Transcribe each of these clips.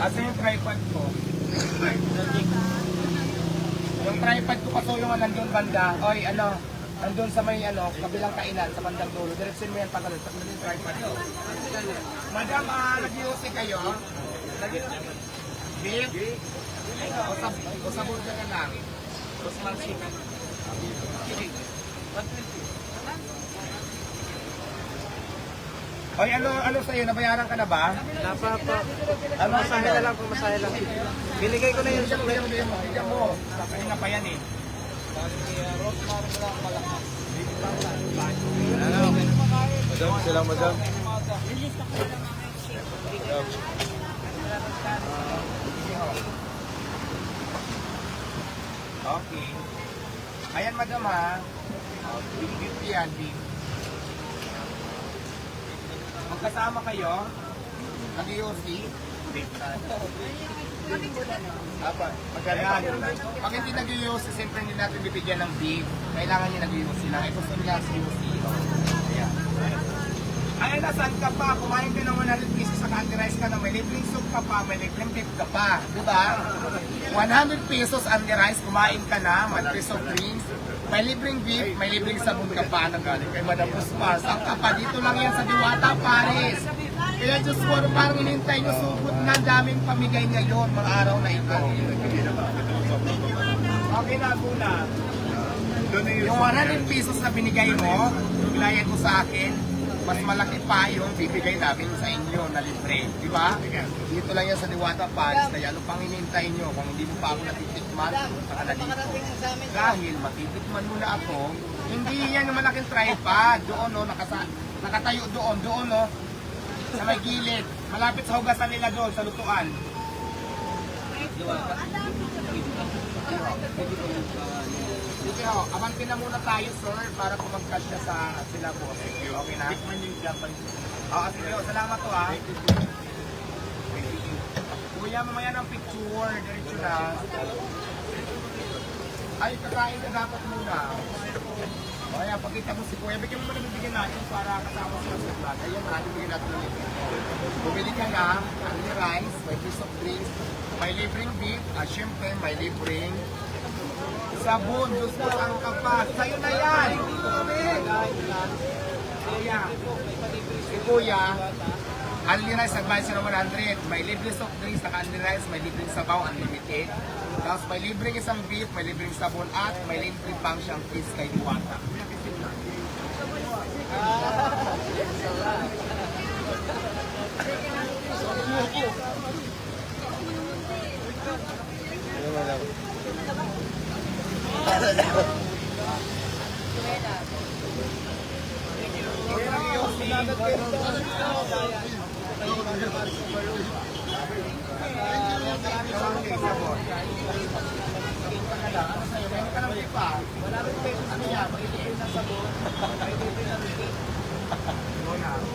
Asa yung tripod ko? Yung tripod ko kaso yung nandun banda. Oy, ano? Nandun sa may kabilang kainan, sa bandang dulo. Diretsin mo yan pagkalun. Pagkalun yung tripod ko. Madam, nag-iusi kayo? Beef? O sa burger ka lang? O small chicken? Oy, ano sa'yo? Nabayaran ka na ba? Napa po. Masahe na lang po, masahe lang. Binigay ko na yun sa plate. Bigyan mo. Kanina pa yan eh. Madam, sila madam. Okay. Ayan madam ha. Beef yan, beef. Magkasama kayo, nag-IOC, Apa, magkano? Pag hindi nag-IOC, siyempre hindi natin bibigyan ng beef. Kailangan niya nag-IOC lang. Ito sa nila sa IOC. Ayan. Ayan na, saan ka pa? Kumain ka ng 100 pesos sa candy rice ka na may libreng soup ka pa, may libreng beef ka pa. Diba? 100 pesos candy rice, kumain ka na, may piece of drinks. May libreng beef, may libreng sabon ka pa na galing kay Madam Puspa. Saan ka pa? Dito lang yan sa Diwata, Paris. Kaya Diyos ko, parang inintay nyo subot na daming pamigay ngayon, mga araw na ito. Okay na, Guna. Yung 100 pesos na binigay mo, binayad mo sa akin, mas malaki pa yung bibigay namin sa inyo na libre. Di ba? Dito lang yan sa Diwata, Paris. Kaya ano pang hinintay nyo? Kung hindi mo pa ako natitikman, punta ka na dito. Dahil matitikman mo na ako, hindi yan yung malaking tripod. Doon, no, nakatayo doon, no, sa may gilid. Malapit sa hugasan nila doon, sa lutuan. Sige ho, amantin na muna tayo sir para kumag-cash na sa sila po. Okay na? Oo, sige ho, salamat to ha. Kuya, mamaya ng picture, diretso na. Ay, kakain ka dapat muna. O ayan, pagkita mo si Kuya, bigyan mo na bibigyan natin para kasama sila sa vlog. Ayun, natin bigyan natin ulit. Bumili ka na, only rice, may piece of drinks, may libreng beef, at syempre may libreng sabon, Diyos ko ang kapag. Sa'yo na yan! Kuya, si Kuya, only rice, advice na 100. May libreng soft drinks, naka only rice, may libreng sabaw, unlimited. Tapos may libreng isang beef, may libreng sabon, at may libreng pang siyang fish kay Diwata.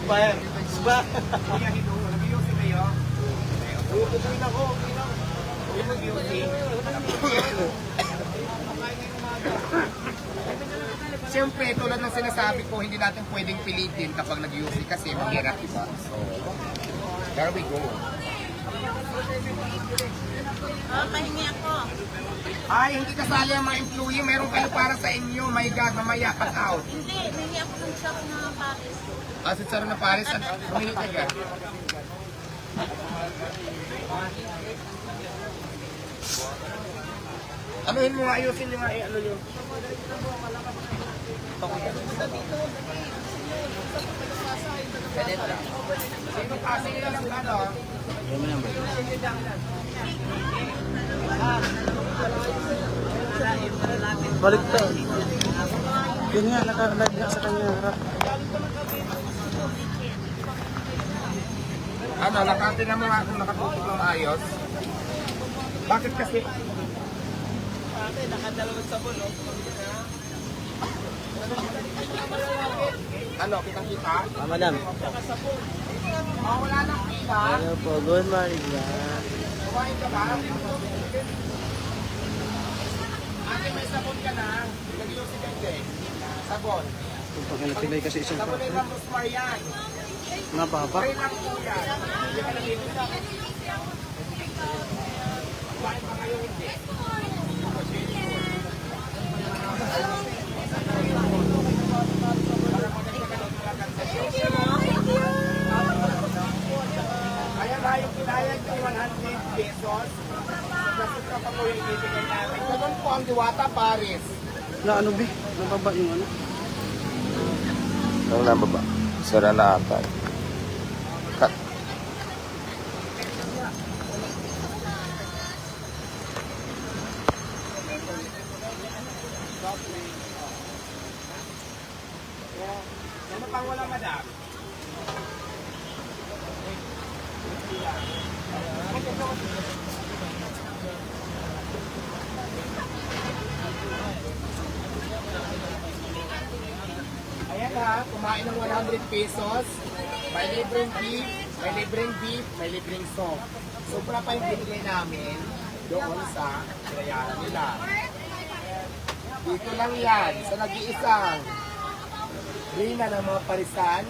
Bayan. Ba? Kuya, nag-iusin kayo? Tutuloy na ko. Siyempre, tulad ng sinasabi ko, hindi natin pwedeng pilitin kapag nag-UC kasi mahirap, diba? So, there we go. Pahingi ako. Ay, hindi kasali ang mga employee. Meron kayo para sa inyo. My God, mamaya, pass out. Hindi, pahingi ako ng shop na Paris. Si Saro na Paris, humingi ka ka. Anuhin mo nga, ayusin nyo nga, ano yun. Sino kasi nila lang ano? Balik to. Yun nga, naka-live nga sa kanya. Ano, nakatingnan mo nga kung nakatutok ng ayos. Bakit kasi? Ate, nakadalawang sabon, no? Ano, kitang-kita? Madam. Oh, wala nang pila. Hello po, good morning na. Kumain ka ba? Ate, may sabon ka na. Nag-iusig ka din. Sabon. Pag napilay kasi isang Sabon kape. ng rosemary yan. Nababa. Pray lang po yan. Hindi ka nabili. Kumain pa kayo hindi. Kaya nga yung pinayag ng 100 pesos, kasi ka pa po yung ibigay namin. Ganun po ang Diwata Paris. Na ano bi? Nababa yung ano? Ang nababa. Sira na ata. Cut. Ano pang wala, madam? Ayan ha, kumain ng 100 pesos. May libreng beef, may libreng soap. Sobra pa yung binigay namin doon sa pinayaran nila. Dito lang yan, sa nag-iisang Rina ng mga Parisan,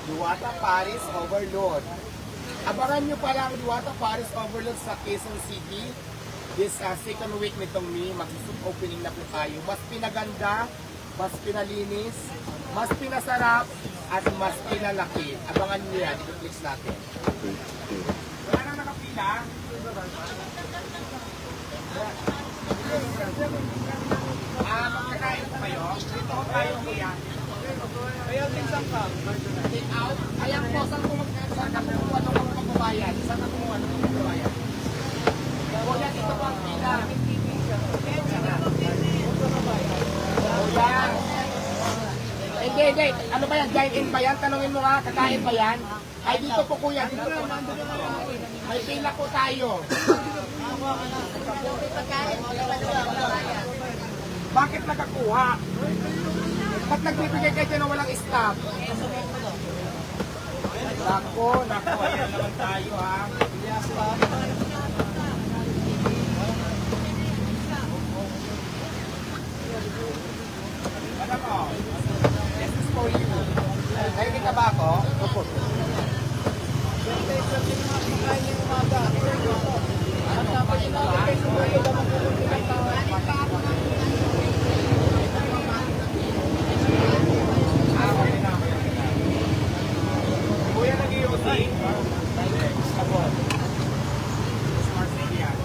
Diwata Paris Overload. Abangan nyo pa lang Diwata Paris Overload sa Quezon City. This second week nitong May, mag-opening na po tayo. Mas pinaganda, mas pinalinis, mas pinasarap, at mas pinalaki. Abangan nyo yan, i-click natin. Wala nang nakapila. Magkakain po kayo? Dito ko tayo kuya. Kaya tinsang ka. Take out. Ayan po, saan ka kumuha ng pagbabayad? Saan ka kumuha ng pagbabayad? Kuya, dito po ang pila. Kuya. Hindi. Ano ba yan? Dine-in ba yan? Tanungin mo nga, kakain ba yan? Ay, dito po kuya. Dito po. May pila po tayo. Bakit nakakuha? Ba't nagbibigay kayo dyan na walang staff? Nako, ayan naman tayo ha. Alam mo, this is for you. Nakikita ba ako? Opo. Kuya, nag-iusi? Ako. Smart City yan.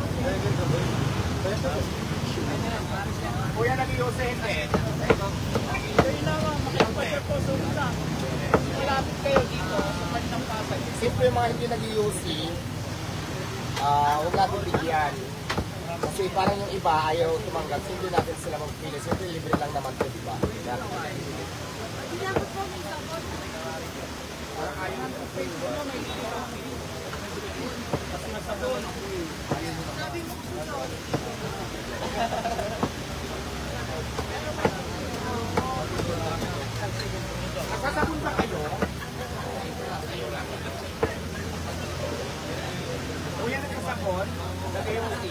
Kuya, nag-iusi hindi? Siyempre yung mga hindi nag-iusi, huwag natin bigyan. Kasi parang yung iba ayaw tumanggap, hindi natin sila magpili. Siyempre libre lang naman ito, di ba? Parang ayaw natin pili. Kasi nasabon. Nakasabon ba kayo? Kuya, nagkasabon? Nag-iusi.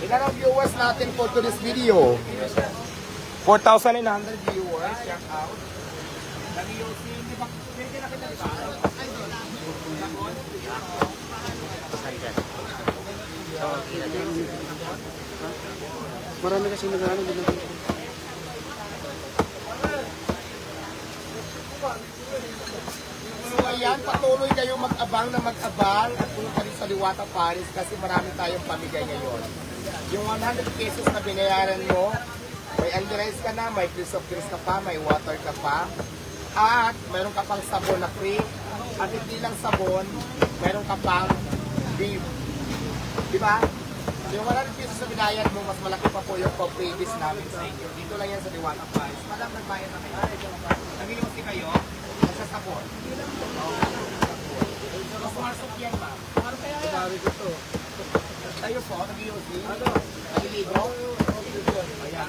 Ilan ang viewers natin for today's video? 4,900 viewers. Check out. Nag-iusi. Hindi ba? Pwede na kita ba? Marami kasi nag-ano din natin. So ayan, patuloy kayo mag-abang at punta rin sa Diwata Paris kasi marami tayong pamigay ngayon. Yung 100 pesos na binayaran mo, may underize ka na, may piece of drinks ka pa, may water ka pa, at mayroon ka pang sabon na free, at hindi lang sabon, mayroon ka pang beef. Diba? Yung 100 pesos na binayad mo, mas malaki pa po yung co-previous namin sa inyo. Dito lang yan sa Diwata Paris. Madam, nagbayad na kayo. Nag-iusi kayo, nagsasabon. Mas marsok yan, ma'am. Sabi ko to. Tayo po, nag-iusi. Naliligo. Ayan,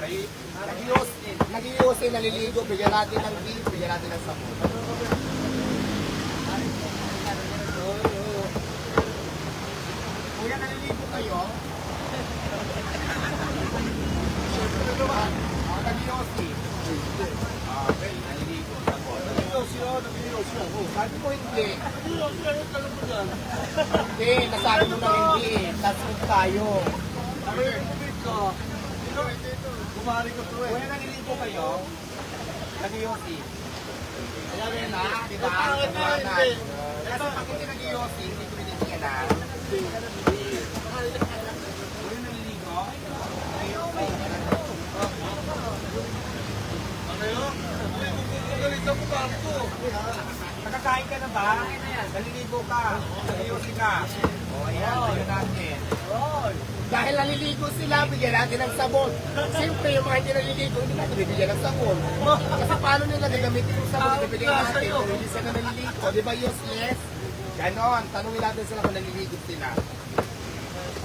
nag-iusi, naliligo. Bigyan natin ng beef, bigyan natin ng sabon. Kuya, naliligo kayo? Sabi ko hindi. Hindi, nasabi mo na hindi eh. Last week tayo. Kumari ko to eh. Kung naliligo kayo, nag-yosi. Alam mo na, di ba? Kasi pag hindi nag-yosi, hindi ko binigyan na. Kung naliligo, nakakain ka na ba? Naliligo ka. Nag-yosi ka. O, ayan, ayun natin. Dahil naliligo sila, bigyan natin ng sabon. Siyempre, yung mga hindi naliligo, hindi natin bibigyan ng sabon. Kasi paano nila gagamitin yung sabon? Bibigyan natin kung hindi sila naliligo. Di ba useless? Ganon, tanungin natin sila kung naliligo sila.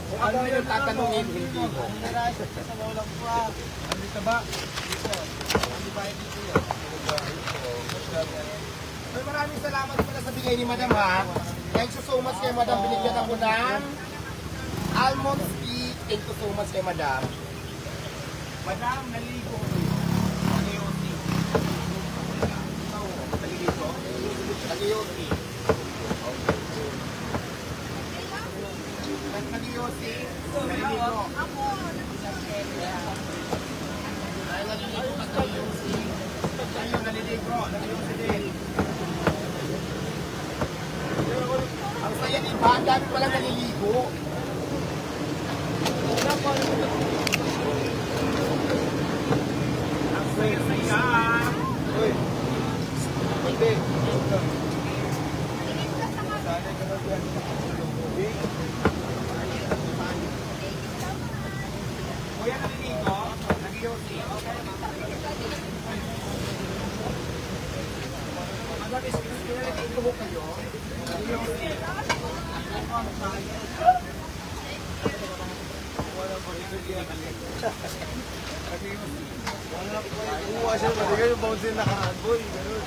Kung ano yung tatanungin, hindi mo. Andito ba? Hindi ba dito yun? Ay, maraming salamat pala sa bigay ni Madam ha. Thank you so much kay Madam. Binigyan ako ng almond tea. Thank you so much kay Madam. Madam, naligo ko yun. Nag-yosi. Naliligo? Nag-yosi. Nag-yosi? Naliligo. Dahil naliligo ka sa yosi. Ayun, naliligo. Nag-yosi din. Ang saya ni ba? Ang dami palang naliligo. Ang saya. Uy. Hindi. Kuya, naliligo. Nag-yosi. Magamis, naliligo mo kayo. Nag-yosi. Kuha siya, maligay yung bounce yung nakaraan, boy. Ganun.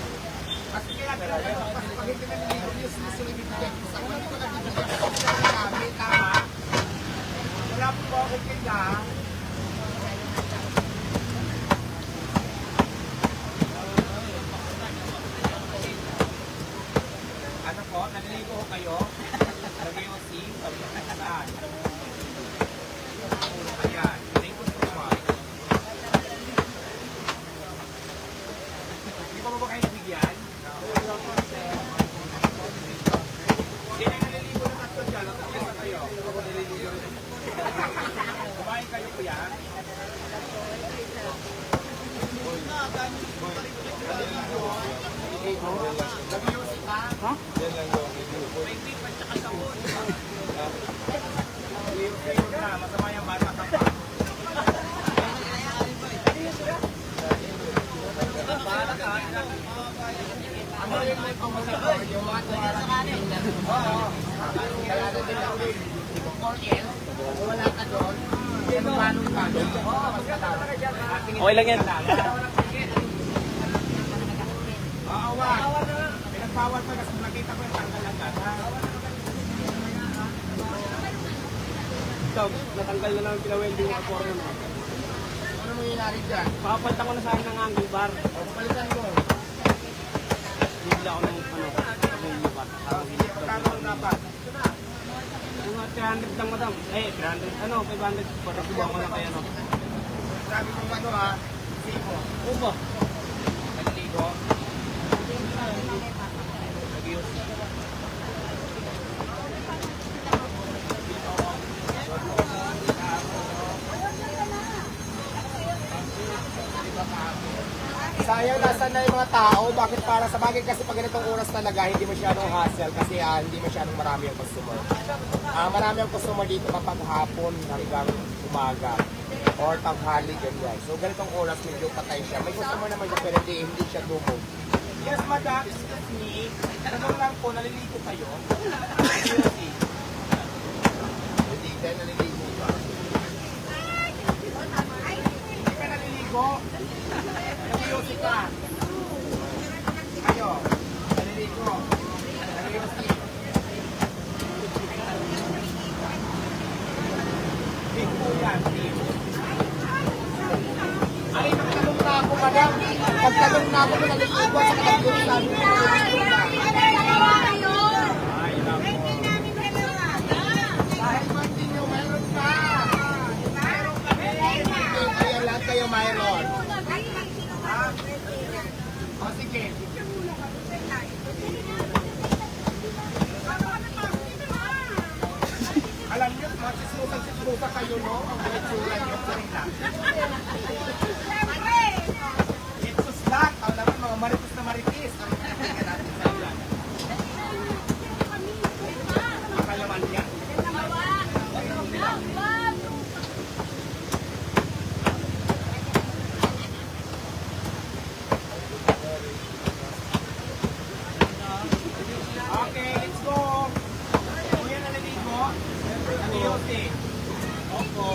Kasi kaya pag hindi naliligo, useless yung ibibigay ko sa hindi ko nabibigyan ko sa namin, tama? Wala po ba akong kinda? Ano po, naliligo ko kayo? Nag-yosi? Saan? Ayan, thank you so much. Hindi ko ba kayo nabigyan? Sino yung naliligo ng tatlo dyan? Tatlo na kayo. Ako naliligo rin. Kumain kayo kuya? Nag-yosi ka? Ha? Yan lang daw ang video, boy. Kayo na, masama yung bata ka pa. Ano yung may pamasabi? Yung mga oo. Kaya na din ako yung Cornel, wala ka doon. Ano manong ka doon? Oo, mas katama. Okay lang yan. Oo, wag. Pinagbawal pa kasi nakita ko yung tanggal agad. Ito, natanggal na lang yung pinawelding yung aporno mo. Ano nangyayari dyan? Papalitan ko na sa akin ng angle bar. O, palitan mo. Bibila ako ng angle bar. Pagkano ang dapat? Mga 300 lang, madam. 500. Para subuhan ko lang kayo, no? Sabi mo ano ha? Siko. Upo. Naliligo. Nag-yosi. Sayang nasa na yung mga tao, bakit para sa bagay kasi pag ganitong oras talaga hindi masyadong hassle kasi hindi masyadong marami ang customer. Marami ang customer dito kapag hapon hanggang umaga or tanghali ganyan. So ganitong oras medyo patay siya. May customer naman siya pero hindi siya dumog. Yes madam, excuse me. Tanong lang po, naliligo kayo? Hindi ka naliligo ba? Hindi ka naliligo? Nag-yosi ka. Kayo, naliligo. Nag-yosi. Big po yan, big. Ay, nagtanong na ako, madam. Nagtanong na ako kung naliligo sa nag-yosi. Sabi ko, naliligo na. pusa kayo, no? Ang itsura niyo. Sorry lang. It's lang. Ang naman mga marites na marites. Ang tingnan natin sa ilan. Ang kalaman niya. Okay, let's go. Kuya na naligo. Naliyote. Opo.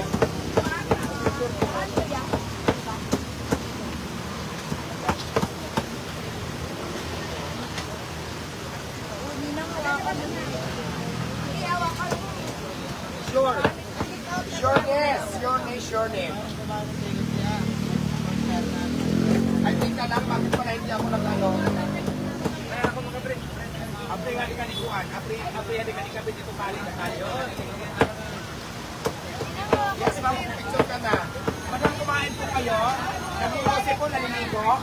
Sure. Sureness. Your name, sure name. I think na lang, bakit pala hindi ako nag-ano. Kaya ako mga Apre nga di kanikuan. Apre nga di kanikabit ito kali na tayo. Yes, ma'am, picture ka na. Madang kumain po kayo. Nag-iwasi po, naliligo.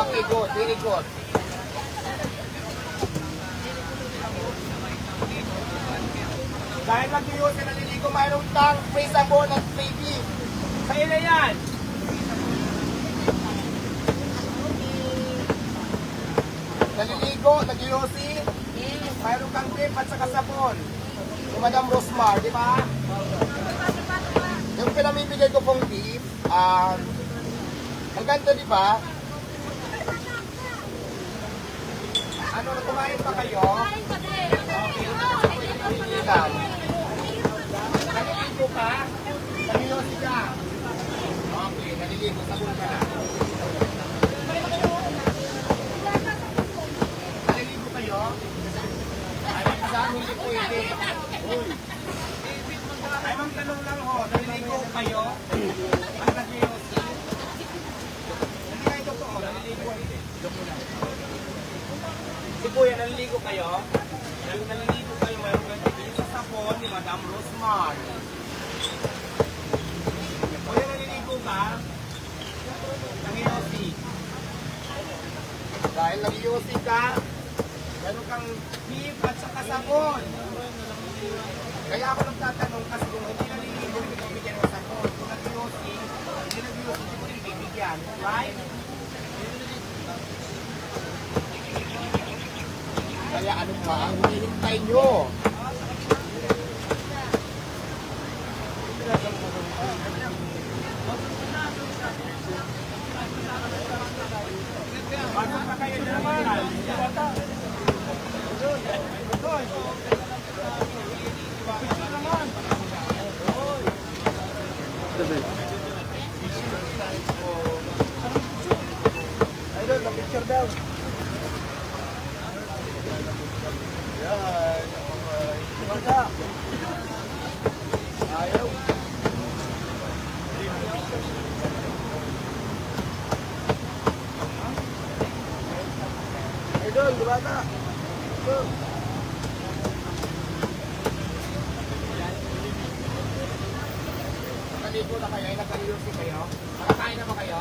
Okay, good. Very good. Dahil nag-iwasi, naliligo, mayroong tang, may sabon at may beef. Sa ina yan. Naliligo, nag-iwasi. Mayroon kang beef at saka sabon. Yung Madam Rosmar, di ba? Yung pinamibigay ko pong beef, ang ganda, di ba? Ano, kumain pa kayo? Hindi lang. Naliligo ka? Naliyosi ka? Okay, naliligo, sabon ka na. Naliligo kayo? Hindi pwede. Ay, ma'am, tanong lang ho. Naliligo kayo? Ang nag-iossi? Hindi kayo totoo. Naliligo hindi. Si Kuya, naliligo kayo? Naliligo kayo. Mayroon kayo dito sa sapon ni Madam Rosmar. Kuya, naliligo ka? Nag-iossi. Dahil nag-iossi ka, meron kang beef at saka sabon. Kaya ako nagtatanong kasi kung hindi naliligo, hindi ko bigyan ng sabon. Kung nag-iossi, hindi nag-iossi, hindi ko rin bibigyan. Right? Kaya ano pa ang hinihintay nyo? Bago pa kayo naman. Idol, na-picture daw. Yan. Mata. Ayaw. Idol, bata. Idol. Naligo na kayo? Nagkaliyosi kayo? Nakakain na ba kayo?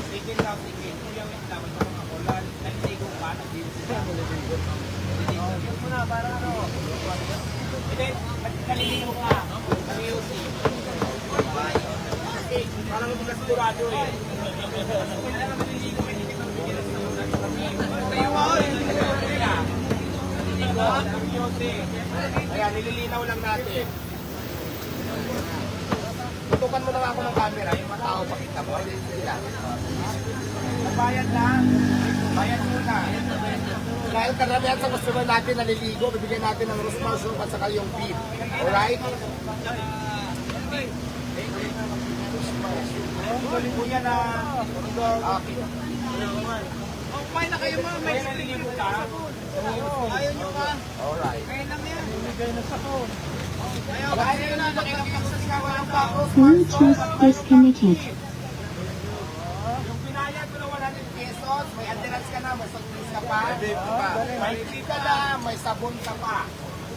Sige lang, sige. Kuya, wait lang. Ito mga kulan. Naliligo ka? Naliligo mo na, para ano? Hindi, naliligo ka. Naliligosi. Kasi, parang hindi ka sigurado eh. Kung alam naliligo, hindi ka bigyan ng salunan. Tayo mo, kaya nililinaw lang natin. Tutukan mo lang ako ng camera, yung mga tao pakita mo. Nagbayad na, bayad muna. Dahil karamihan sa customer natin naliligo, bibigyan natin ng Rosmar soup at saka yung beef. Alright? Kuya na. Okay. Kumain na kayo mga may naliligo ka? Ayaw nyo ka? Alright. Kaya lang yan. Bumigay na sa ko. Ayaw na, nakikipagsasawa ng bakos. Bluetooth disconnected. Yung pinayag ko na 100 pesos, may adherence ka na, may surprise ka pa. May tea ka na, may sabon ka pa.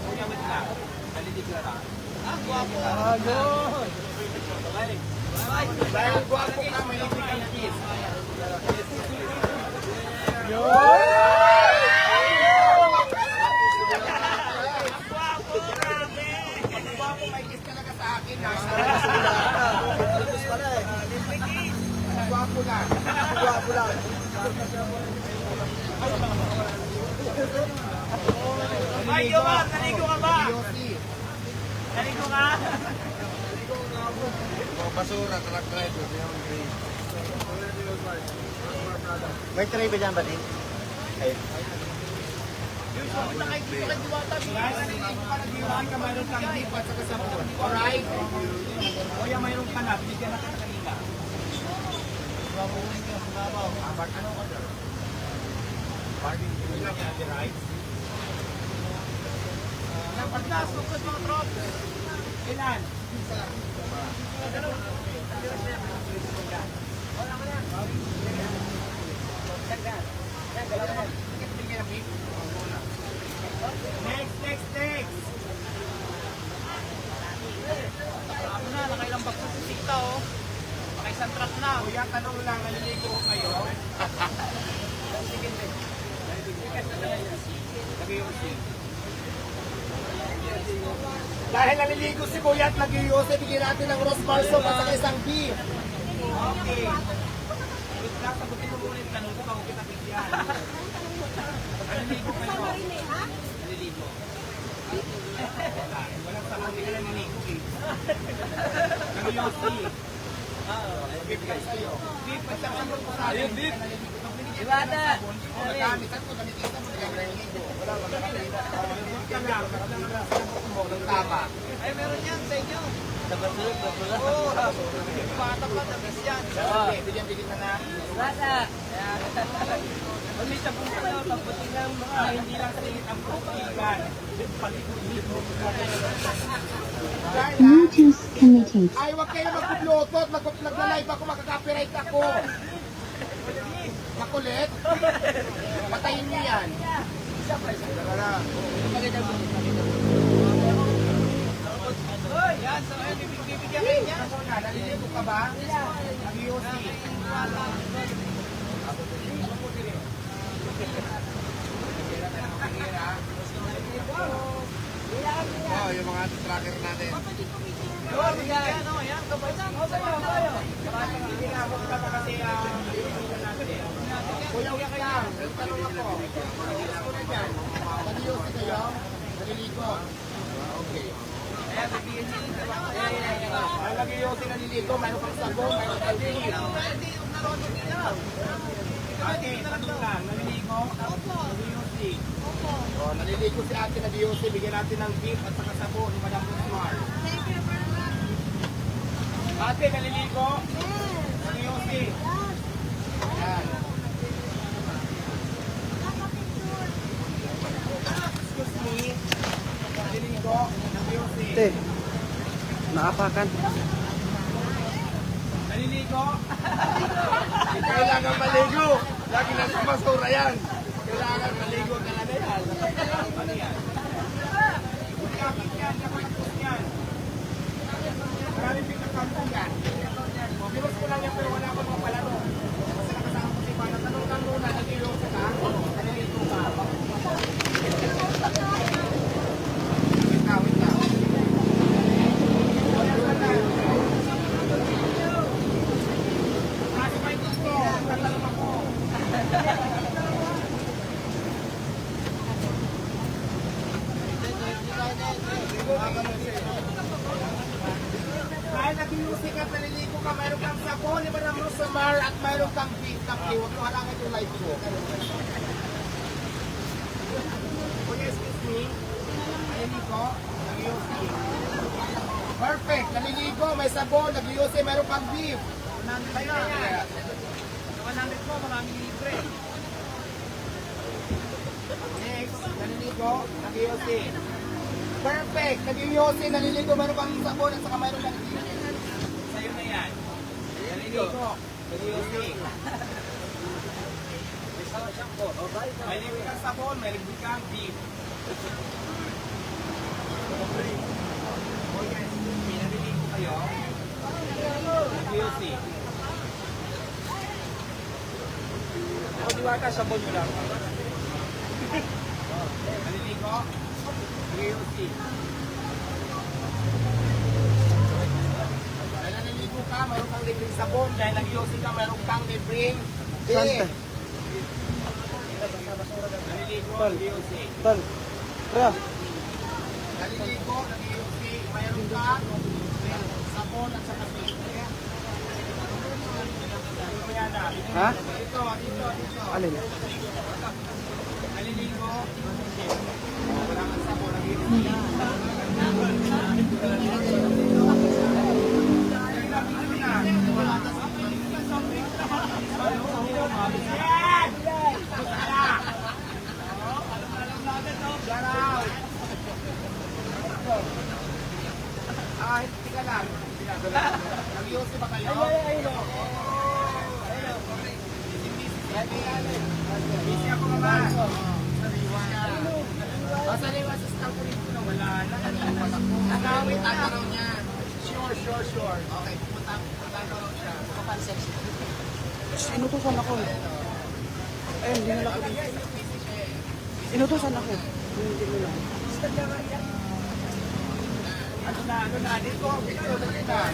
Kuya, wait lang. Naliligo na. Guwapo. Good. Dahil guwapo ka, may libre kang kiss. Ako may kiss talaga sa akin. Gwapo lang. Gwapo lang. Ay, Yomar, naligo ka ba? Yossi. Naligo ka? Basura, truck driver. May tray ba dyan ba din? Mayroon kang dip at saka sabon. Alright? Kuya, mayroong kanap. Bigyan na kita kanina. Ano order? Parking. Rice. Dapat na, sukat mga trop. Ilan? Next. Ako na, nakailang bakso si Sita, oh. Nakaisang truck na. Kuya, tanong lang, naliligo ko kayo. Dahil naliligo si Kuya at nag-iose, bigyan natin ng roast marso at saka isang beef. Okay. Wait lang, sagutin mo muna yung tanong ko bago kita bigyan. Naliligo kayo. Naliligo. Walang sagot, hindi ka lang naliligo eh. Nag-iose. Beef lang sa'yo. Beef, at saka ano po sa akin? Beef. Iwada! Gamitan ko, gamitin mo, naliligo. Wala, tama. Ay, meron yan sa inyo. Dapat Oo. Bata pa, dapat yan. Bigyan na na. Kami sa bunga daw, pagputi ng mga hindi lang sa init ang pagkikan. Palikod-likod. Bluetooth connected. Ay, wag kayo mag-bluetooth. Nag-live ako, makaka-copyright ako. Makulit. Patayin niyo yan. Yan, so ayun, bibigyan kayo yan. Naliligo ka ba? Nag-iose. Oh, yung mga tracker natin. Yan, o, yan. Kuya, uya kayo. Tanong ako. Ako na dyan. Nag-iose kayo? Naliligo. Okay. Ay, nag-iose naliligo. Mayroon kang sabon, mayroon kang beef. Ate, tanong lang, naliligo? Nag-iose. Oh, naliligo si ate, nag-iose. Bigyan natin ng beef at saka sabon. Ni Madam Rosmar. Ate, naliligo? Nag-iose. Ayan. Excuse me. Naliligo? Nag-iose. Nakapakan. Naliligo? Kailangan maligo. Lagi na sa basura yan. Kailangan maligo talaga yan. Ano yan? Kapit yan, kapit yan. Maraming pinagkampong yan. Bilos ko lang yan pero wala akong mga palaro. Kasi nakasama ko si Pana. Tanong lang muna, nag-iose ka? Naliligo ka? Wait na. Kasi may gusto. Tatanong ako. Dahil nag-iuse ka, naliligo ka, mayroon kang sabon, iba ng Rosamar at mayroon kang beef na play. Huwag mo halangan yung live ko. Kuya, excuse me. Naliligo, nag-iuse. Perfect, naliligo, may sabon, nag-iuse, mayroon kang beef. 100 kayo. 100 mo, maraming libre. Next, naliligo, nag-iose. Perfect, nag-iose, naliligo, mayroon kang sabon at saka mayroon kang beef. Sa'yo na yan. Naliligo, nag-iose. May libre kang sabon, may libre kang beef. O yes, naliligo kayo. Nag-iose. Diwata, sabon mo lang. Naliligo. UC. Dahil naliligo ka, mayroon kang libreng sabon. Dahil nag-UC ka, mayroon kang libreng tea. Naliligo, UC. Naliligo, nag-UC, mayroon ka sabon at saka tea. Ha? Dito. Alin? Naliligo. Wala kang sabon, nag-UC. Hindi ka lang. Nag-UC ba kayo? Busy ako naman. Sariwa sa staff ko rin na wala na. Nangawit ang araw niya. Sure. Okay, pupunta araw siya. Kapansin siya. Inutusan ako. Ayun, hindi nila ako. Inutusan ako. Hindi nila. Ano na, dito, video, dali na.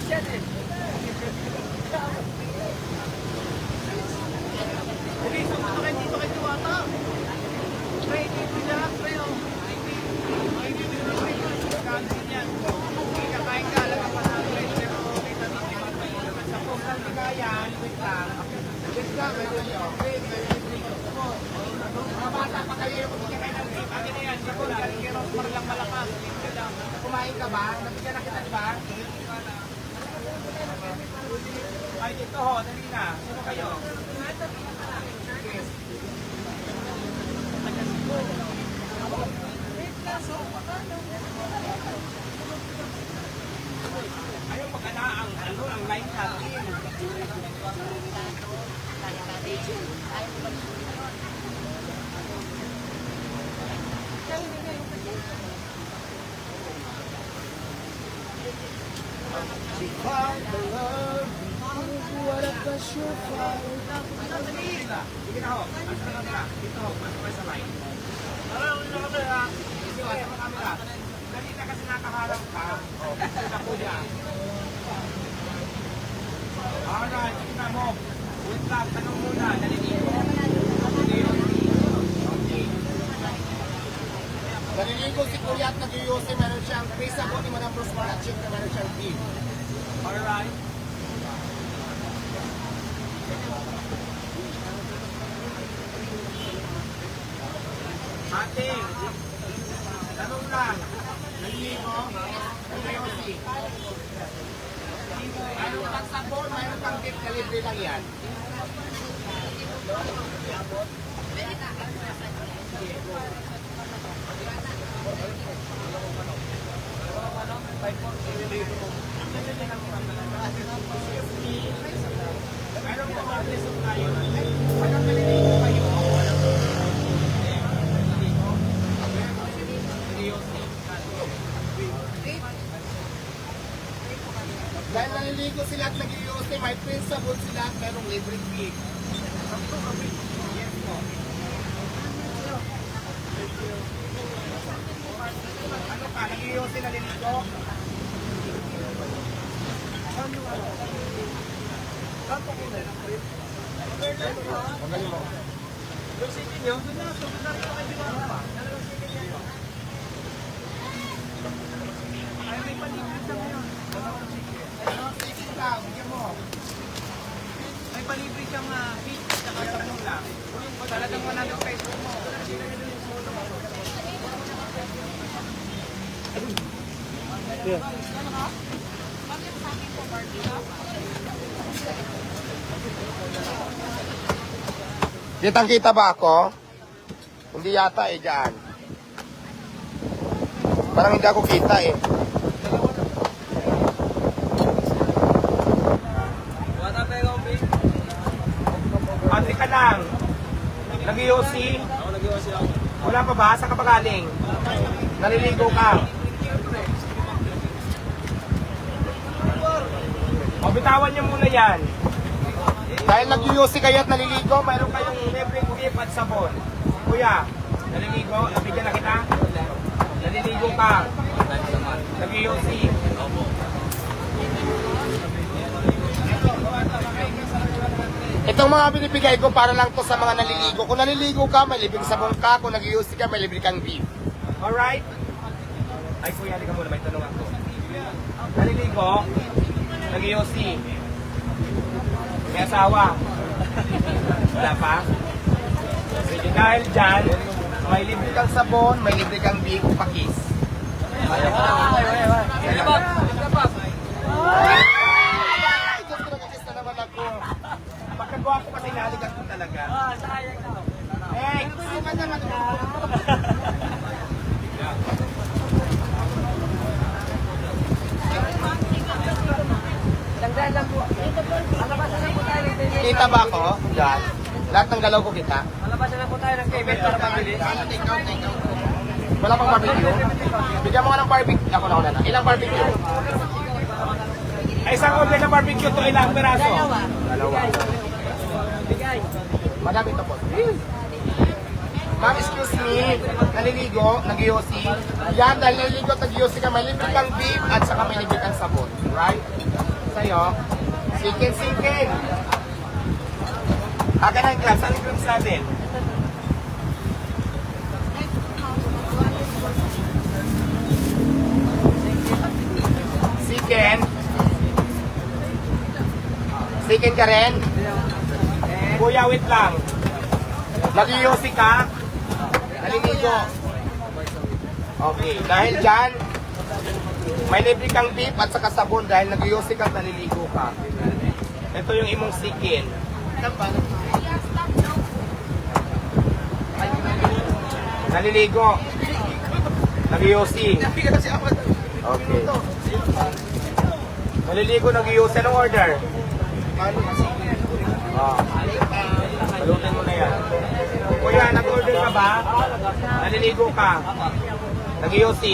Okay, so punta kayo dito kay Diwata. Kaya dito lahat kayo. Ay, dito na kayo. Kakain yan. Kakain ka, alam ang panalo. Pero kita dito yung mga sa kung saan ligayan, wait lang. Wait lang, kayo. Mga bata pa kayo, hindi kayo ng tip. Akin na yan, sa kung galing kay Rosmar lang malakas. Kumain ka ba? Nabigyan na kita ba? Ay, dito ho, dali na. Sino kayo? Ayaw pag-ala ang line natin. Sige na ho. Asa na nila? Dito ho. Pasok kayo sa line. Dito ho. Sa camera. Kanina kasi nakaharap ka. Sa kuya. Alright. Sige na mo. Wait lang. Tanong muna. Naliligo. Naliligo si Kuya at nag-UC, meron siyang face ako ni Madam Rosmar at syempre meron siyang tea. Alright. Ate, tanong lang. Naliligo, nag-UC. Mayroon kang sabon, mayroon kang tip na libre lang yan. Mayroon po mga lesson tayo. Pag naliligo kayo, dahil naliligo sila at nag-UC, may face sabon sila at mayroong libre tea. Yes po. Ano ka, nag-UC naliligo? Magaling mo. Yung sige nyo, doon na rin kayo di ba? Ay, may palibre siya ngayon. Ano, sige lang, bigyan mo. May palibre siyang feet, saka sabong lang. Talagang 100 pesos mo. Kitang-kita ba ako? Hindi yata eh, dyan. Parang hindi ako kita eh. Ate ka lang. Nag-UC? Wala pa ba? Saan ka pa galing? Naliligo ka? O, bitawan niyo muna yan. Dahil nag-UC kayo at naliligo, mayroon kayong libreng beef at sabon. Kuya, naliligo? Nabigyan na kita? Naliligo ka? Nag-UC? Itong mga binibigay ko para lang to sa mga naliligo. Kung naliligo ka, may libreng sabon ka. Kung nag-UC ka, may libre kang beef. Alright? Ay, kuya, halika muna. May tanong ako. Naliligo? Nag-UC? May asawa? Wala pa? Sige, dahil dyan, may libre kang sabon, may libre kang beef, pakis. Ayaw ka. Ay! Diyos ko, nagkakis na naman ako. Pagkagawa ko kasi naligat ko talaga. Eh, tulungan naman ako. Kita ba ako? Yan. Lahat ng galaw ko kita. Malabasan na po tayo ng payment para mabilis. Wala pang barbecue? Bigyan mo nga ng barbecue. Ako na. Ilang barbecue? Ay, isang order ng barbecue to ilang peraso? Dalawa. Madami ito po. Ma'am, excuse me. Naliligo, nag-UC. Yan, dahil naliligo at nag-UC ka, may libre kang beef at saka may libre kang sabon. Right? Sa'yo, sikin. Aga na yung class. Saan yung class natin? Sikin ka rin? Kuya, wait lang. Nag-UC ka? Naliligo. Okay, dahil dyan, may libre kang beef at saka sabon dahil nag-UC kang naliligo ka. Ito yung imong sikin. Naliligo. Nag-UC. Okay. Naliligo, nag-UC. Anong order? Balutin mo na yan. Kuya, nag-order ka ba? Naliligo ka? Nag-UC.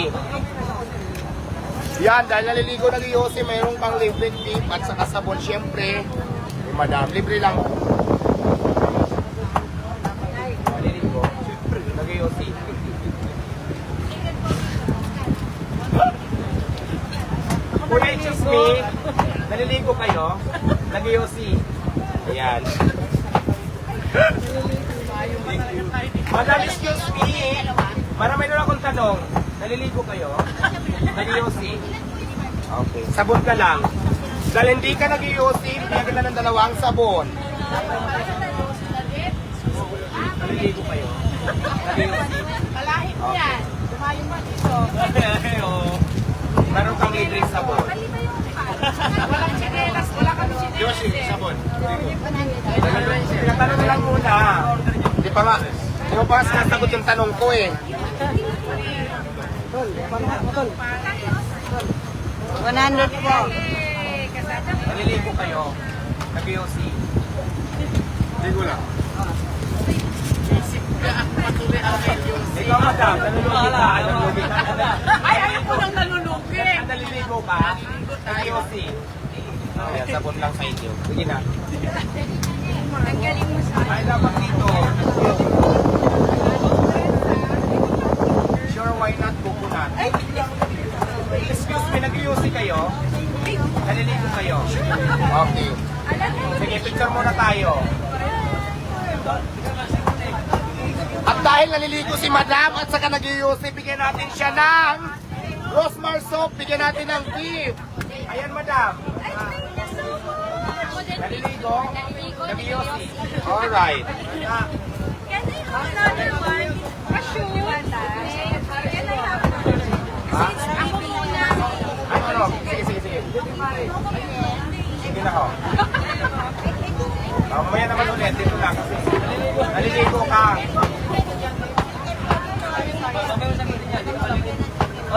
Yan, dahil naliligo nag-UC, mayroon kang libre beef at saka sabon. Siyempre, madam, libre lang. Naliligo. Nag-UC. Kuya, excuse me. Naliligo kayo? Nag-UC. Ayan. Madam, excuse me. Marami na akong tanong. Naliligo kayo? Nag-UC? Okay. Sabon ka lang. Dahil hindi ka nag-UC, bigyan kita ng dalawang sabon. Naliligo kayo? Nag-UC? Kalahit yan. Tumayo mo dito. Meron kang libreng sabon. Walang chinelas, wala kang chinelas. Yoshi, sabon. Tanong na lang muna. Di pa nga. Di mo pa nga sinasagot yung tanong ko eh. 100 po. Naliligo kayo. Nag-UC. Ligo lang. Ikaw, madam, nalulugi ka. Nalulugi ka. Ay, ayaw ko nang nalulugi. Naliligo ka. Nag-UC. Ayan, sabon lang sa inyo. Sige na. Ang galing mo sa Ay, dapat dito. Sure, why not coconut? Excuse me, nag-UC kayo? Naliligo kayo? Okay. Sige, picture muna tayo. At dahil naliligo si Madam at saka nag-UC, bigyan natin siya ng Rosmar soap, bigyan natin ng beef. Ayan, Madam. Naliligo? Nag-UC? Alright. Can I have another one? Cashew. Can I have Ha? ako muna? Ano? Sige. Sige na ako. Mamaya naman ulit, dito lang kasi. Naliligo ka.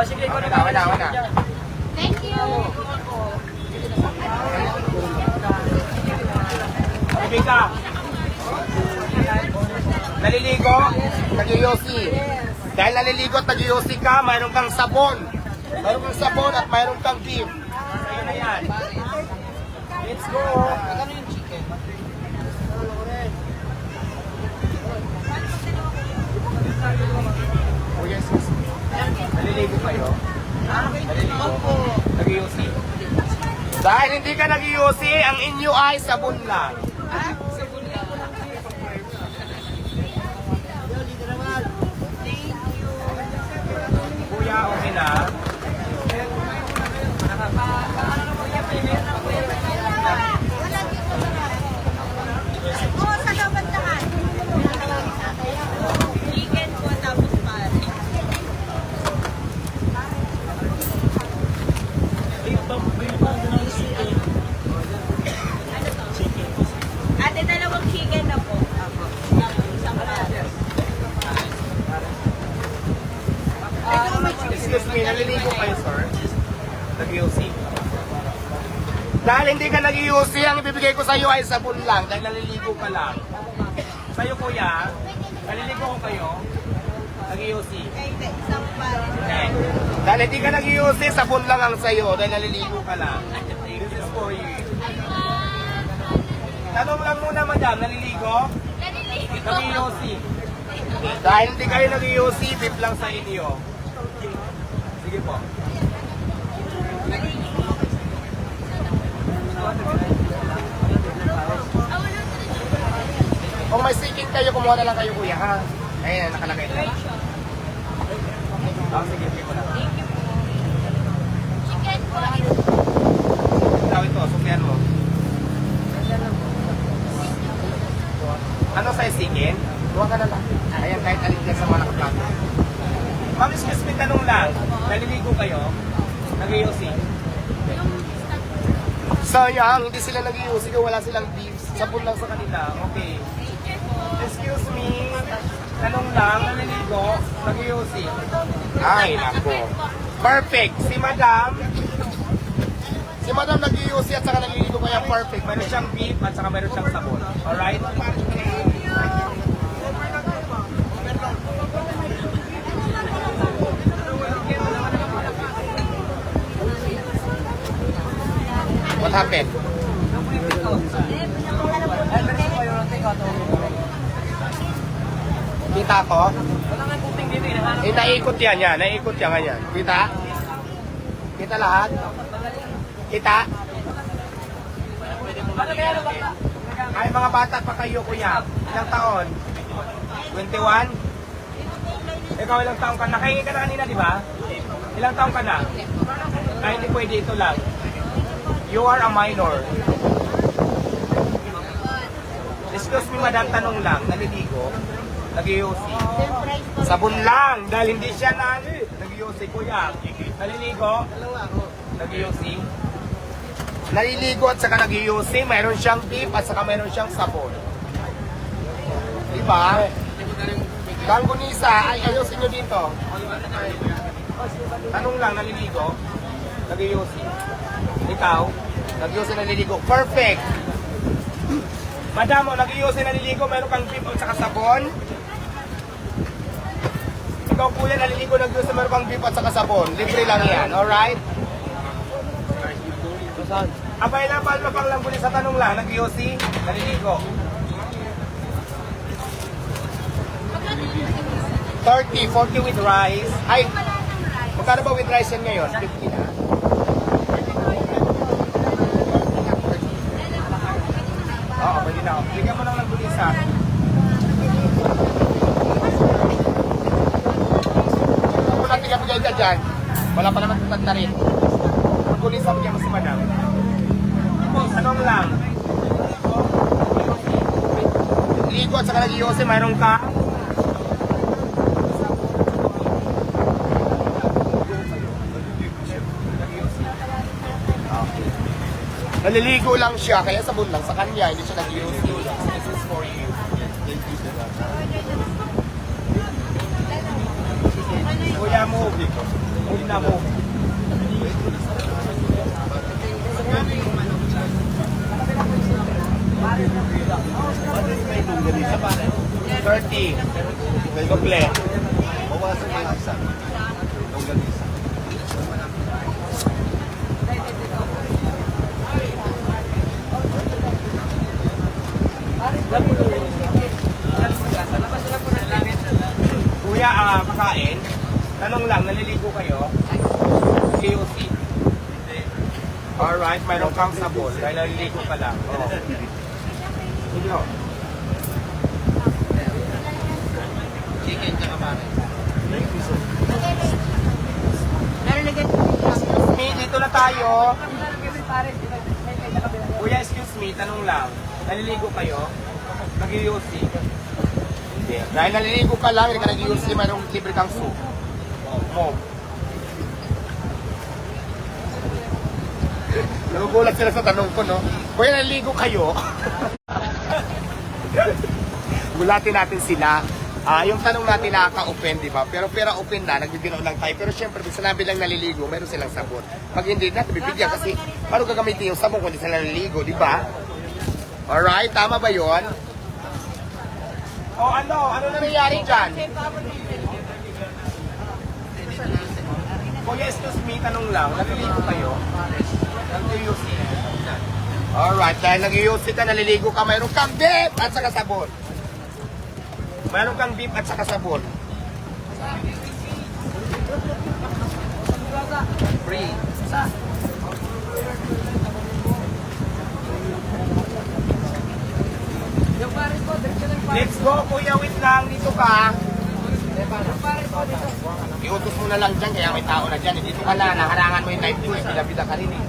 Sige, Wala. Thank you. Ibig ka. Naliligo, nag-UC. Dahil naliligo at nag-UC ka, mayroon kang sabon. Mayroon kang sabon at mayroon kang beef. Sa'yo na yan. Let's go. kayo? Naliligo? Nag-UC? Dahil hindi ka nag-UC, ang inyo ay sabon lang. Kuya, okay na? Oo, sa kabandahan. Weekend po tapos pare. Ate, dalawang chicken na po. Isang pare. Excuse me, naliligo kayo, sir? Nag-UC? Dahil hindi ka nag-UC, ang ibibigay ko sa iyo ay sabon lang, dahil naliligo ka lang. Sa'yo, kuya, naliligo ko kayo, nag-UC. Hindi, isang pare. Okay. Dahil hindi ka nag-UC, sabon lang ang sa'yo, dahil naliligo ka lang. This is for you. Tanong lang muna, madam, naliligo? Naliligo. Nag-UC. Dahil hindi kayo nag-UC, beef lang sa inyo. Sige po. Kung may seeking kayo, kumuha na lang kayo, kuya, ha? Ayun, nakalagay na. Oh, sige, sige ko na. Chicken po. Ikaw ito, suklihan mo. Ano sa'yo, seeking? Kuha ka na lang. Ayan, kahit alin dyan sa mga nakaplato. Ma'am, excuse me, tanong lang. Naliligo kayo? Nag-UC? Sayang, hindi sila nag-UC kung wala silang beef. Sabon lang sa kanila. Okay. Excuse me, tanong lang, naliligo, nag-UC. Ay, nako. Perfect. Si Madam nag-UC at saka naliligo kaya perfect. Meron siyang beef at saka meron siyang sabon. Alright? What happened? Kita ko? Eh, naikot yan. Naikot yan ganyan. Kita? Kita lahat? Kita? Ay, mga bata pa kayo, kuya. Ilang taon? 21? Ikaw ilang taon ka? Nakahingi ka na kanina, di ba? Ilang taon ka na? Ay, hindi pwede ito lang. You are a minor. Excuse me, madam, tanong lang. Naliligo? Nag-UC? Sabon lang, dahil hindi siya nag-UC, kuya. Naliligo? Nag-UC? Naliligo at saka nag-UC, mayroon siyang beef at saka mayroon siyang sabon. Diba? Langgunisa, ay ayusin nyo dito. Tanong lang, naliligo? Nag-UC? Ikaw? Nag-UC, naliligo? Perfect! Madam, nag-UC, naliligo, mayroon kang beef at saka sabon? Ikaw kuya, naliligo, nag-UC, mayroon kang beef at saka sabon. Libre lang yan, alright? Available pa pang langguni sa tanong lang, nag-UC, naliligo. 30, 40 with rice. Ay, magkano ba with rice yan ngayon? 50 na. Oo, pwede na. Bigyan mo lang ng gulisa. Kung wala tigabigay ka dyan, wala pa naman tutanda rin. Ang gulisa, bigyan mo si madam. Anong lang? Ligo at saka nag-iose, mayroon ka? Naliligo lang siya, kaya sabon lang sa kanya, hindi siya nag-UC. This is for you. Kuya mo, huli na mo. $30. Doble. Kuya, kakain. Tanong lang, naliligo kayo? KOC. Alright, mayroon kang sabon dahil naliligo ka lang. Oh. Hindi ho. Chicken tsaka pare. Excuse me, dito na tayo. Kuya, excuse me, tanong lang. Naliligo kayo? Nag-UC? Hindi. Dahil naliligo ka lang, hindi ka nag-UC, mayroong libre kang soup. Mo. Nagugulat sila sa tanong ko, no? Kuya, naliligo kayo? Gulatin natin sila. Yung tanong natin nakaka-open, di ba? Pero open na, nagbibiro lang tayo. Pero syempre, pag sinabi lang naliligo, meron silang sabon. Pag hindi natin bibigyan kasi paano gagamitin yung sabon kung hindi sila naliligo, di ba? Alright, tama ba yon? O ano nangyayari dyan? Kuya, excuse me, tanong lang, naliligo kayo? Nag-UC? Alright, dahil nag-UC ka, naliligo ka, mayroon kang beef at saka sabon. Mayroon kang beef at saka sabon. Free. Let's go, kuya, wait lang. Dito ka. Iutos mo na lang dyan, kaya may tao na dyan. Dito ka na, naharangan mo yung knife ko. Bila-bila ka rin eh.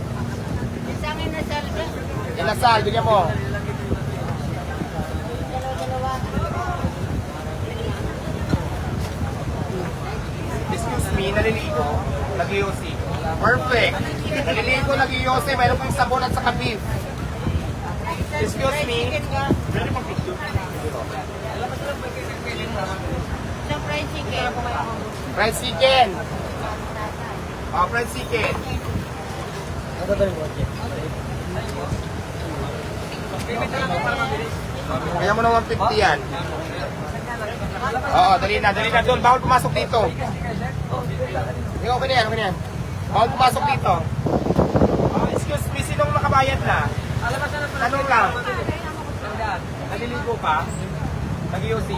Yan na, Sal, bigyan mo. Excuse me, naliligo. Nag-UC. Perfect. Naliligo, nag-UC. Mayroon kang sabon at saka beef. Excuse me. Fried chicken. Fried chicken. Oh, fried chicken. Kaya mo na 150 yan. Oo, dali na doon. Bawal pumasok dito. Okay na yan. Bawal pumasok dito. Excuse me, sinong nakabayad na? Tanong lang. Naliligo ka? Nag-UC?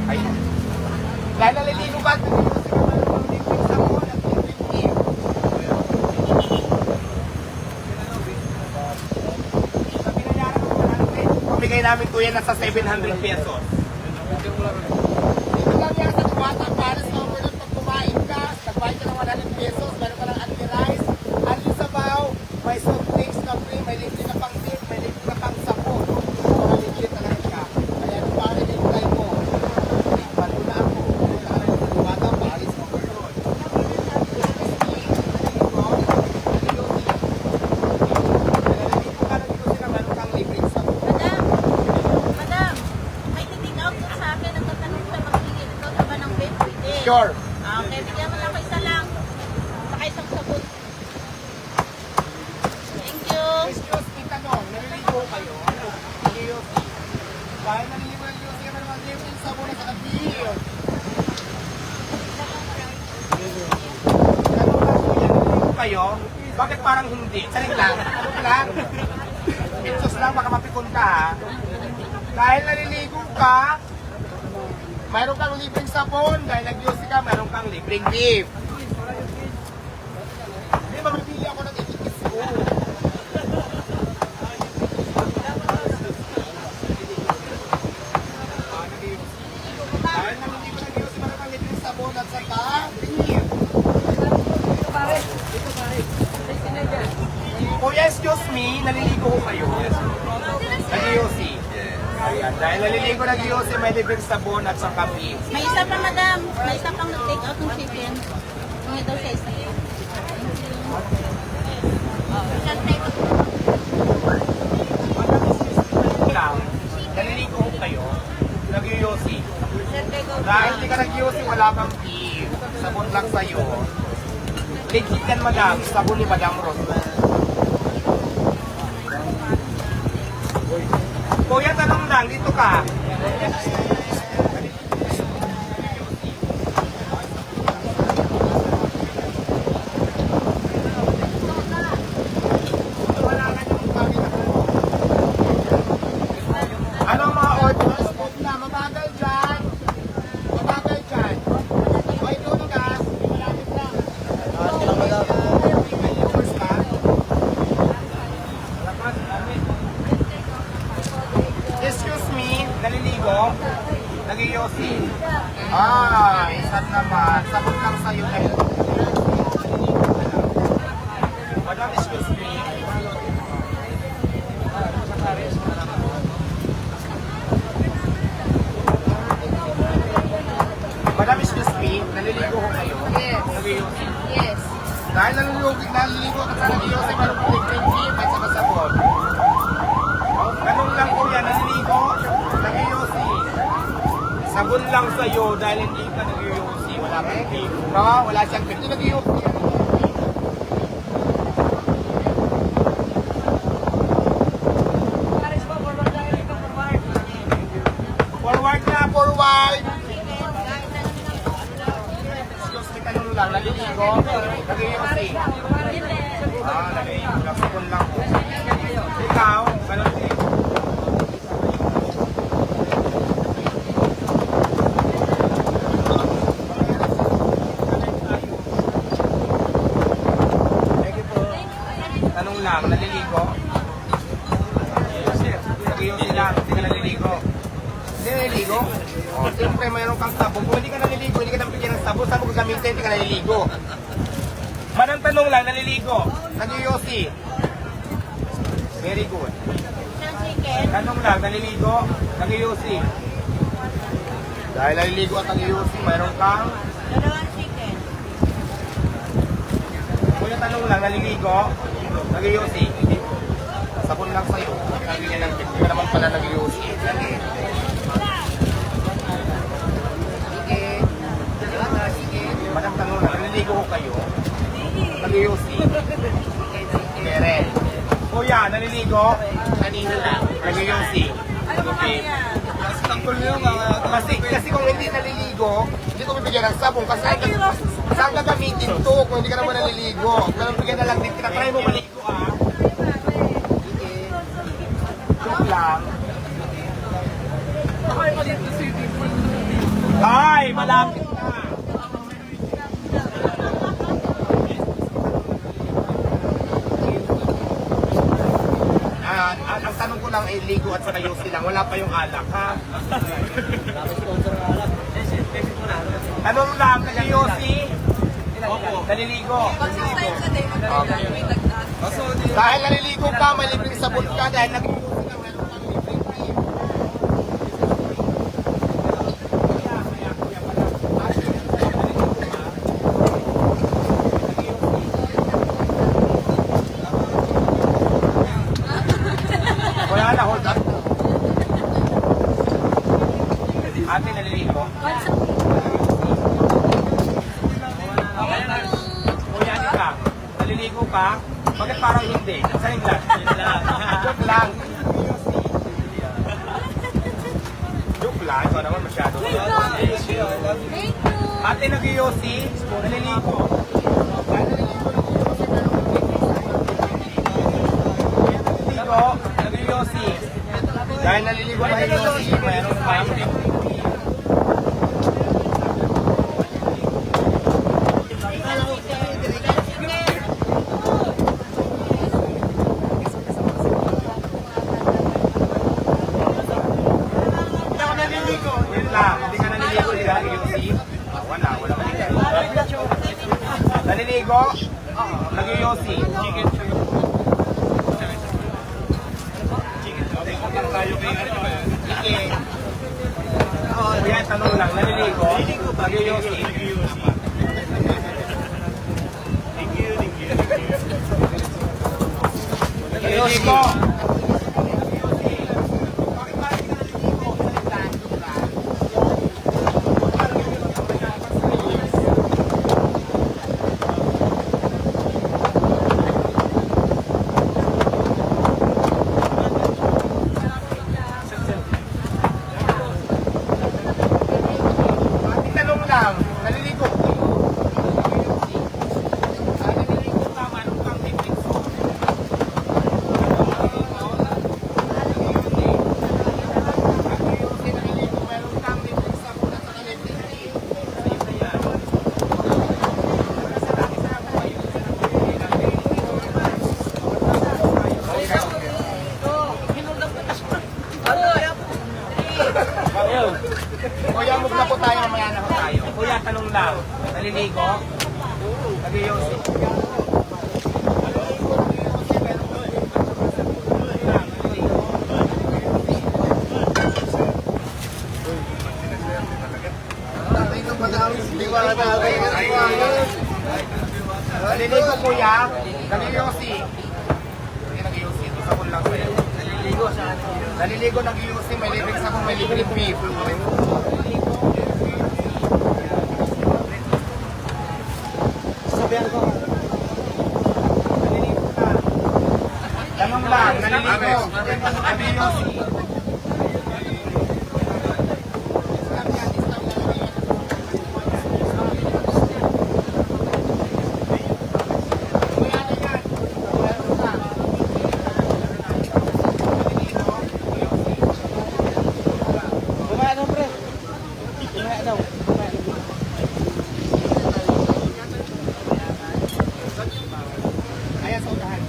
Ay. Dahil naliligo ka, bigay namin kuya nasa 700 pesos. Ito lang yan sa Tuwata para sa overload pag kumain ka. Nagbayad ka ng 100 pesos, meron ka ng anti-rice, anti-sabaw, may soft drinks na free, may libre na pang dip, may libre na pang sapon. Mga legit na lang siya. Kaya ito para na yung try mo. Balo na ako. Tuwata para sa overload. Sure. Okay, bigyan mo lang ako isa lang. Saka isang sabon. Thank you. Excuse me, tanong, naliligo kayo? Naliligo. Dahil naliligo ng UC, may mga libre sa sabon at saka beer. Tanong lang po yan, naliligo kayo? Bakit parang hindi? Saling lang. Tanong lang. Pinsos lang, baka mapikon ka ha. Dahil naliligo ka, mayroon kang libreng sabon. Dahil nag-UC ka, mayroon kang libreng beef. Hindi, mamipili ako ng itikis ko. Dahil naliligo ng UC, mayroon kang libreng sabon at saka beef. Kuya, excuse me, naliligo ko kayo. Nag-UC. Ayan, dahil naliligo nag-UC, may libreng sabon at saka beef. May isa pa, madam. May isa pang nag-take out ng chicken. Kung ito sa isa. Lang, naliligo ko kayo, nag-UC. Dahil hindi ka nag-UC, wala kang beef. Sabon lang sa'yo. Legit yan, madam. Sabon ni Madam Rose. Kuya, tanong lang, dito ka. Ano ang mga orders? Stop na, mabagal dyan. Mabagal dyan. O, ito na gas. lakad naman, sabot lang sa'yo dahil Madam, excuse me. Madam, excuse me. Naliligo ko kayo? Yes. Nag-iusin. Yes. Dahil naliligo ka sa nag-iusin, meron po tig-tig at saka sabon. Ganun lang po yan, naliligo, nag-iusin. Sabon lang sa'yo dahil hindi ka nag-iusin. Wala pa yung tig. No, wala siyang tig. Nag-iusin. Forward na, forward! Excuse me, tanong lang, naliligo, nag-iusin. Nag-iusin lang, sabon lang po. Ikaw, ganun din. Tanong lang, naliligo? Nag-iusin lang, hindi ka naliligo. Hindi naliligo? O, siyempre mayroon kang sabon. Kung hindi ka naliligo, hindi ka nabigyan ng sabon, sabon ka gamitin, hindi ka naliligo. Manang tanong lang, naliligo? Nag-iusin? Very good. Tanong lang, naliligo? Nag-iusin? Dahil naliligo at nag-iusin, mayroon kang... Kuya, tanong lang, naliligo? Nag-iusin? Sabon lang sa'yo. Nagiging ng hindi ka naman pala nag-iusin. Sige. Madam, tanong lang, naliligo ko kayo? Nag-iusin? Keren. Kuya, naliligo? Kanino lang? Nag-iusin? Okay. Kasi kung hindi naliligo, hindi ko bibigyan ng sabon kasi saan gagamitin to kung hindi ka naman naliligo? Pero bigyan na lang din, tinatry mo maligo Joke lang. Ay, malapit na. Ang tanong ko lang ay ligo at saka yosi lang. Wala pa yung alak, ha? Tanong lang, nag-yosi? Naliligo? Dahil naliligo ka, may libreng sabon ka. Dahil nag-yosi ka, meron kang libreng cream. Wala na, hold up. Ate, naliligo? Kuya, ano ka? Naliligo ka? Bakit parang hindi? Saan yung glass? Joke lang. Joke lang? Ikaw naman masyado. Thank you. Ate, nag-yosi? Naliligo? Naliligo? Nag-yosi? Dahil naliligo na yung yosi, mayroon pa. Yun lang, hindi ka naliligo, hindi ka nag-yosi. Wala ka naliligo. Naliligo? Nag-yosi. Kuya, tanong lang, naliligo? Nag-yosi. Naliligo? Tanong lang, naliligo? Naliligo ka, manong kang libreng sabon. Naliligo, meron kang libreng sabon at saka libreng cream. Kuya, move na po tayo, mamaya na po tayo. Kuya, Tanong lang, naliligo? Nag-iossi? Naliligo kuya, nag-iossi. Hindi nag-iossi, ito sabon lang sa'yo. Naliligo, nag-iossi, may libreng sabon, may libreng beef. Tanong lang, naliligo, nag-iossi. Ayan sa unahan.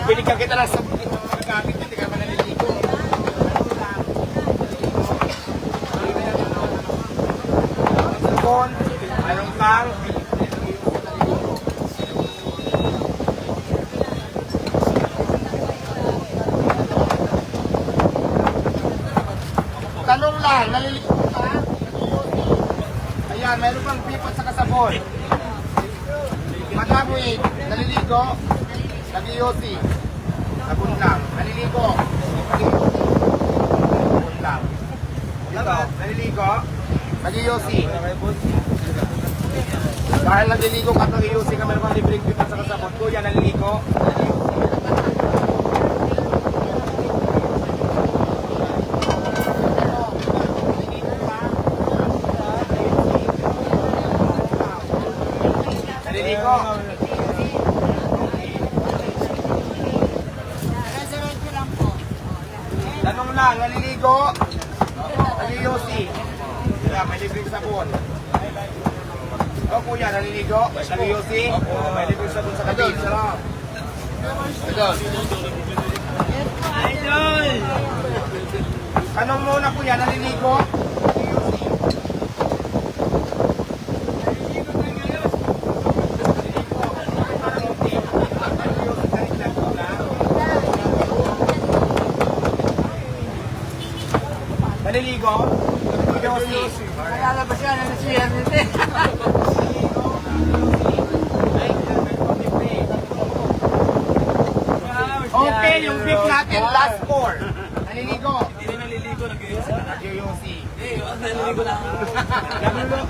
Binigyan kita lang sa gamit, hindi ka pa naliligo. Sabon, mayroon kang tanong lang, naliligo ka? Ayan, mayroon kang pipot sa kasabon. Madam Wade, naliligo? Nag-iossi. Sabon lang. Naliligo. Sabon lang. Ito, naliligo. Nag-iossi. Dahil naliligo ka, nag-iossi ka, meron kang libreng pipot sa kasabon. Kuya, naliligo. Naliligo. Tanong lang, naliligo? Nag-iossi. Kaya may libreng sabon. O kuya, naliligo? Nag-iossi? May libreng sabon sa kabin. Idol! Tanong muna kuya, naliligo? Naliligo? Nag-iossi. Lalabas yan, ano siya? Okay, yung beef natin, last four. Naliligo? Hindi na naliligo, nag-iossi. Nag-iossi. Naliligo lang.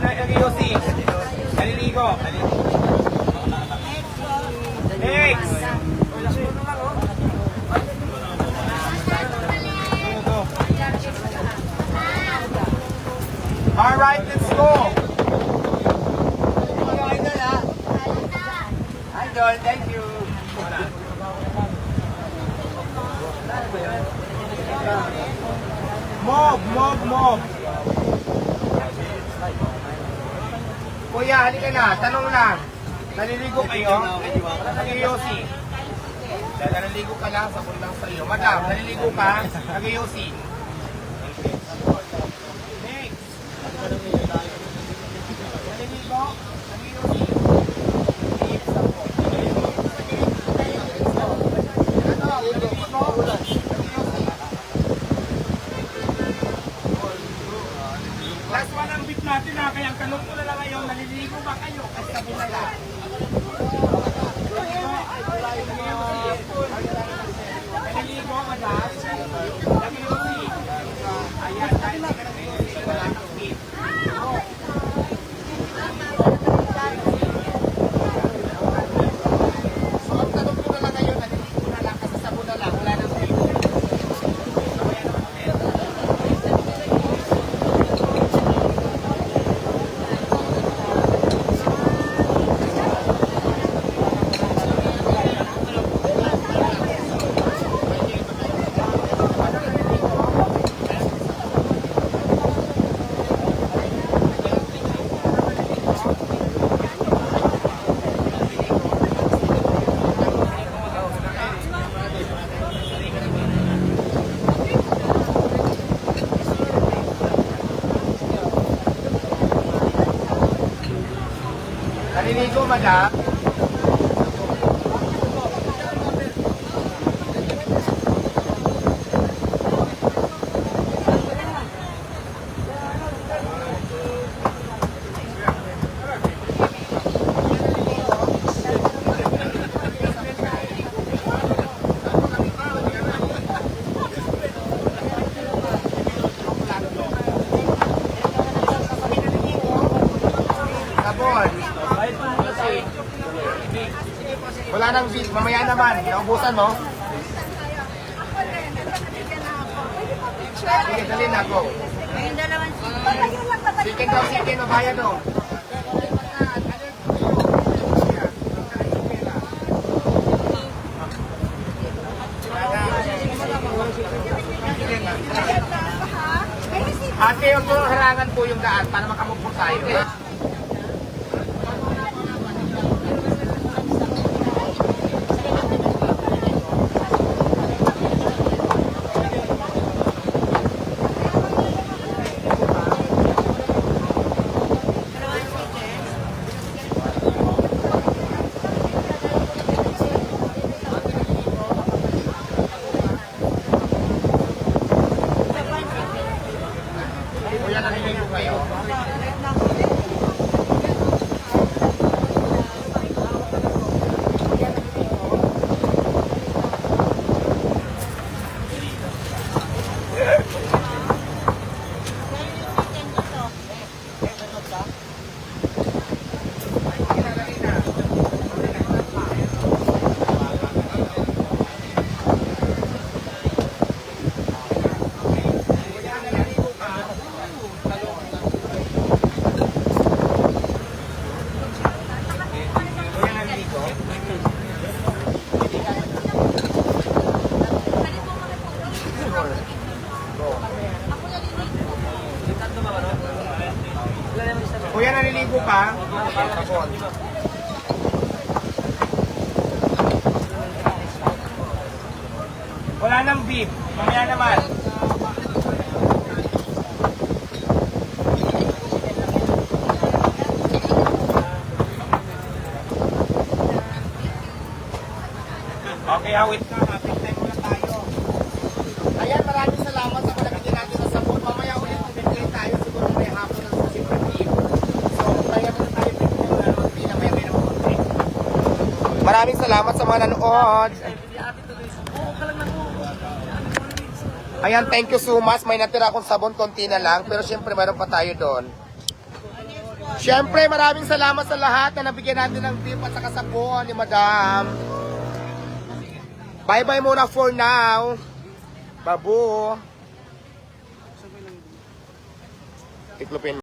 Nag-iossi. Naliligo. Next! Alright, let's go! Idol, thank you. Mob. Kuya, halika na. Tanong lang. Naliligo kayo? Nag-iossi. Dahil naliligo ka lang, sabon lang sa'yo. Madam, naliligo ka, nag-iusin. Next. Naliligo, nag-iusin. Last one ang beat natin ha, kaya ang tanong ko na lang ngayon, naliligo ba kayo? Kasi sabon na lang. Naliligo, madam. Nag-iusin. Ayan, dahil hindi ka nag-iusin, wala kang beat. So, ang tanong ko na lang ngayon, naliligo na lang kasi sabon na lang, wala nang beat. Naliligo, madam. Sabon. Wala nang beat, mamaya naman. Naubusan mo? Sige, dali na ako. Ngayon dalawang Chicken daw, chicken, mabaya daw. Ate, huwag mo harangan po yung daan para makamove po tayo. Kuya, naliligo kayo? Kuya, naliligo? Kuya, naliligo ka? Sabon. Wala nang beef. Mamaya naman. Okay, awit na. Kapit time muna tayo. Ayan, maraming salamat sa palagay natin sa sabon. Mamaya ulit mag-bigay tayo. Siguro may hapon ng super beef. So, kaya muna tayo hindi na may konti. Maraming salamat sa mga nanood. Ayan, thank you so much. May natira akong sabon, konti na lang. Pero syempre, mayroon pa tayo doon. Syempre, maraming salamat sa lahat na nabigyan natin ng tip at saka sabon ni Madam. Bye-bye muna for now. Babu. Tiklopin.